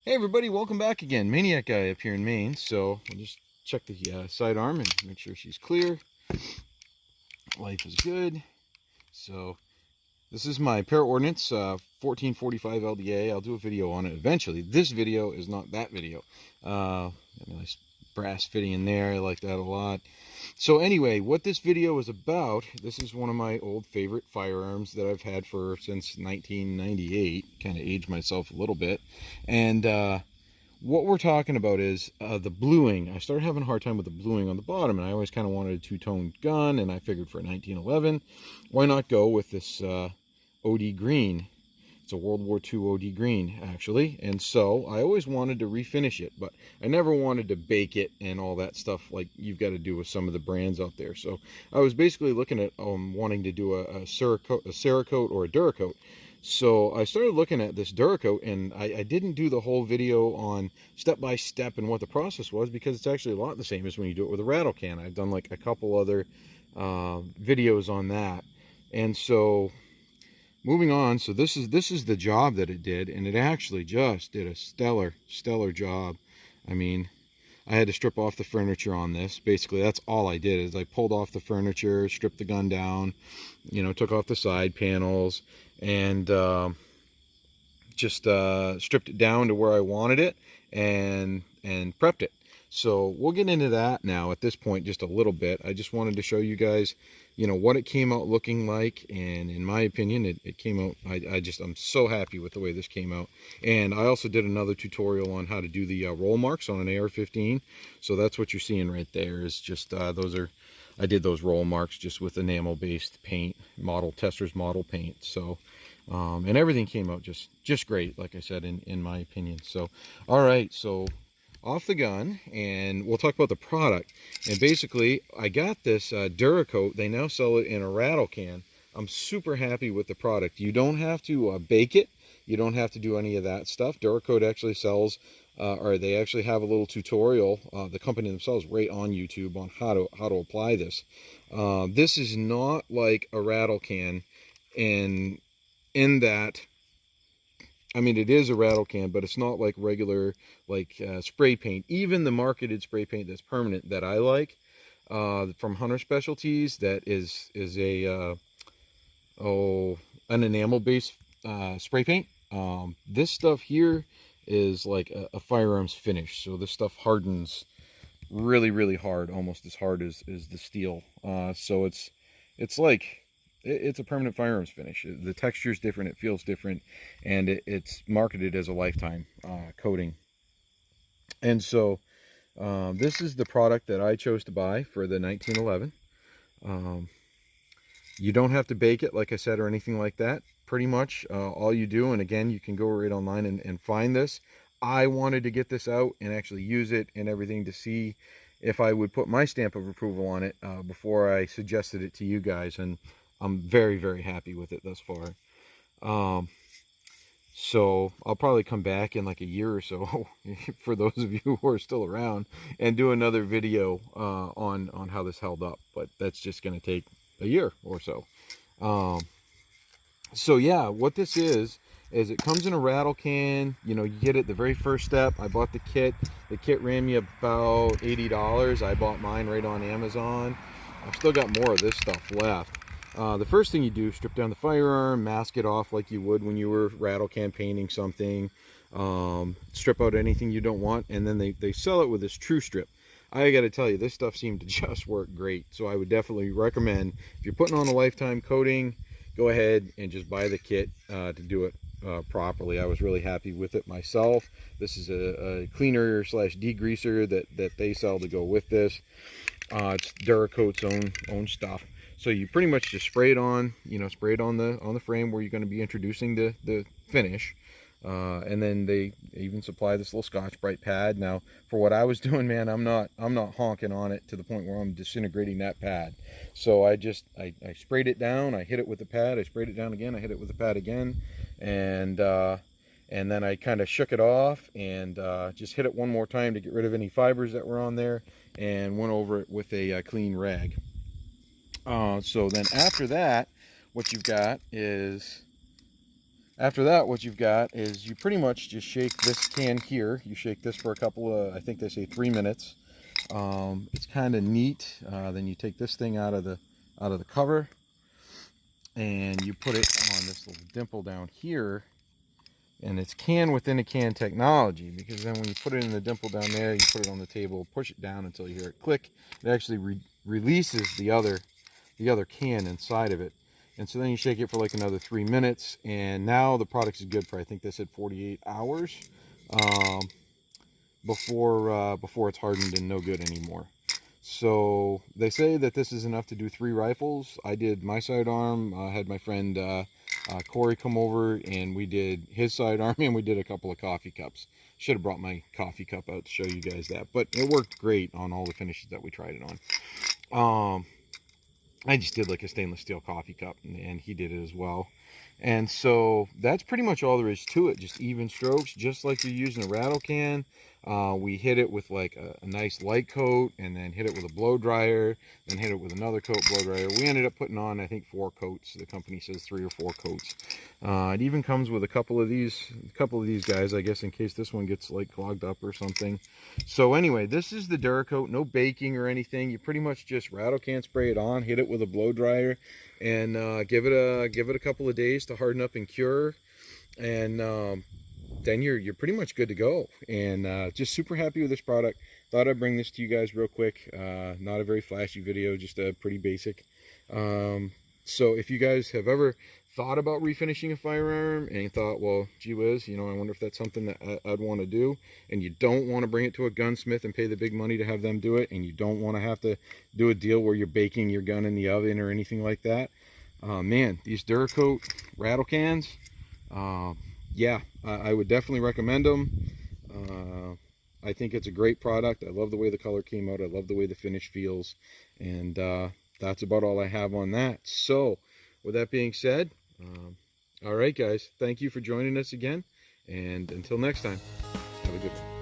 Hey everybody, welcome back again. Maniac Guy up here in Maine. So we'll just check the side arm and make sure she's clear. Life is good. So this is my pair ordnance, 1445 LDA. I'll do a video on it eventually. This video is not that video. Got a nice brass fitting in there. I like that a lot. So anyway, what this video is about, this is one of my old favorite firearms that I've had since 1998. Kind of aged myself a little bit. And what we're talking about is the bluing. I started having a hard time with the bluing on the bottom, and I always kind of wanted a two-tone gun, and I figured for 1911, why not go with this OD Green. It's a World War II OD Green, actually, and so I always wanted to refinish it, but I never wanted to bake it and all that stuff like you've got to do with some of the brands out there. So I was basically looking at wanting to do a Cerakote or a DuraCoat. So I started looking at this DuraCoat, and I didn't do the whole video on step by step and what the process was, because it's actually a lot the same as when you do it with a rattle can. I've done like a couple other videos on that. And so moving on, so this is the job that it did, and it actually just did a stellar job. I mean, I had to strip off the furniture on this. Basically, that's all I did, is I pulled off the furniture, stripped the gun down, you know, took off the side panels, and just stripped it down to where I wanted it, and prepped it. So we'll get into that now at this point just a little bit. I just wanted to show you guys, you know, what it came out looking like, and in my opinion, it came out, I'm so happy with the way this came out. And I also did another tutorial on how to do the roll marks on an AR-15. So that's what you're seeing right there, is just I did those roll marks just with enamel-based paint, Tester's model paint. So and everything came out just great, like I said, in my opinion. So all right, so off the gun, and we'll talk about the product. And basically, I got this DuraCoat. They now sell it in a rattle can. I'm super happy with the product. You don't have to bake it. You don't have to do any of that stuff. DuraCoat actually sells, or they actually have a little tutorial, the company themselves, right on YouTube on how to apply this. This is not like a rattle can in that, I mean, it is a rattle can, but it's not like regular, like spray paint. Even the marketed spray paint that's permanent that I like, from Hunter Specialties, that is a an enamel-based spray paint. This stuff here is like a firearms finish. So this stuff hardens really hard, almost as hard as the steel. So it's like, it's a permanent firearms finish. The texture is different, it feels different, and it's marketed as a lifetime coating. And so this is the product that I chose to buy for the 1911. You don't have to bake it, like I said, or anything like that. Pretty much all you do, and again, you can go right online and find this. I wanted to get this out and actually use it and everything to see if I would put my stamp of approval on it before I suggested it to you guys, and I'm very happy with it thus far. So I'll probably come back in like a year or so for those of you who are still around, and do another video on how this held up, but that's just going to take a year or so. So yeah, what this is it comes in a rattle can. You know, you get it the very first step. I bought the kit. The kit ran me about $80. I bought mine right on Amazon. I've still got more of this stuff left. The first thing you do, strip down the firearm, mask it off like you would when you were rattle can painting something, strip out anything you don't want, and then they sell it with this TruStrip. I gotta tell you, this stuff seemed to just work great, so I would definitely recommend, if you're putting on a lifetime coating, go ahead and just buy the kit to do it properly. I was really happy with it myself. This is a cleaner / degreaser that they sell to go with this. It's DuraCoat's own stuff. So you pretty much just spray it on, you know, spray it on the frame where you're going to be introducing the finish, and then they even supply this little Scotch-Brite pad. Now, for what I was doing, man, I'm not honking on it to the point where I'm disintegrating that pad. So I sprayed it down, I hit it with the pad, I sprayed it down again, I hit it with the pad again, and then I kind of shook it off and just hit it one more time to get rid of any fibers that were on there, and went over it with a clean rag. So then after that, what you've got is After that, what you've got is you pretty much just shake this can here. You shake this for a couple of, I think they say 3 minutes. It's kind of neat. Then you take this thing out of the cover, and you put it on this little dimple down here. And it's can within a can technology, because then when you put it in the dimple down there, you put it on the table, push it down until you hear it click. It actually releases the other can inside of it. And so then you shake it for like another 3 minutes, and now the product is good for, I think they said 48 hours before it's hardened and no good anymore. So they say that this is enough to do 3 rifles. I did my sidearm. I had my friend Corey come over, and we did his sidearm, and we did a couple of coffee cups. Should have brought my coffee cup out to show you guys that, but it worked great on all the finishes that we tried it on. I just did like a stainless steel coffee cup, and he did it as well. And so that's pretty much all there is to it. Just even strokes, just like you're using a rattle can. We hit it with like a nice light coat, and then hit it with a blow dryer, then hit it with another coat, blow dryer. We ended up putting on, I think, 4 coats. The company says 3 or 4 coats. It even comes with a couple of these guys, I guess, in case this one gets like clogged up or something. So anyway, this is the DuraCoat. No baking or anything. You pretty much just rattle can spray it on, hit it with a blow dryer, and give it a couple of days to harden up and cure, and then you're pretty much good to go. And just super happy with this product. Thought I'd bring this to you guys real quick. Not a very flashy video, just a pretty basic. So if you guys have ever thought about refinishing a firearm and you thought, well, gee whiz, you know, I wonder if that's something that I'd want to do, and you don't want to bring it to a gunsmith and pay the big money to have them do it, and you don't want to have to do a deal where you're baking your gun in the oven or anything like that, man, these DuraCoat rattle cans, yeah, I would definitely recommend them. I think it's a great product. I love the way the color came out. I love the way the finish feels. And that's about all I have on that. So with that being said, all right, guys, thank you for joining us again. And until next time, have a good one.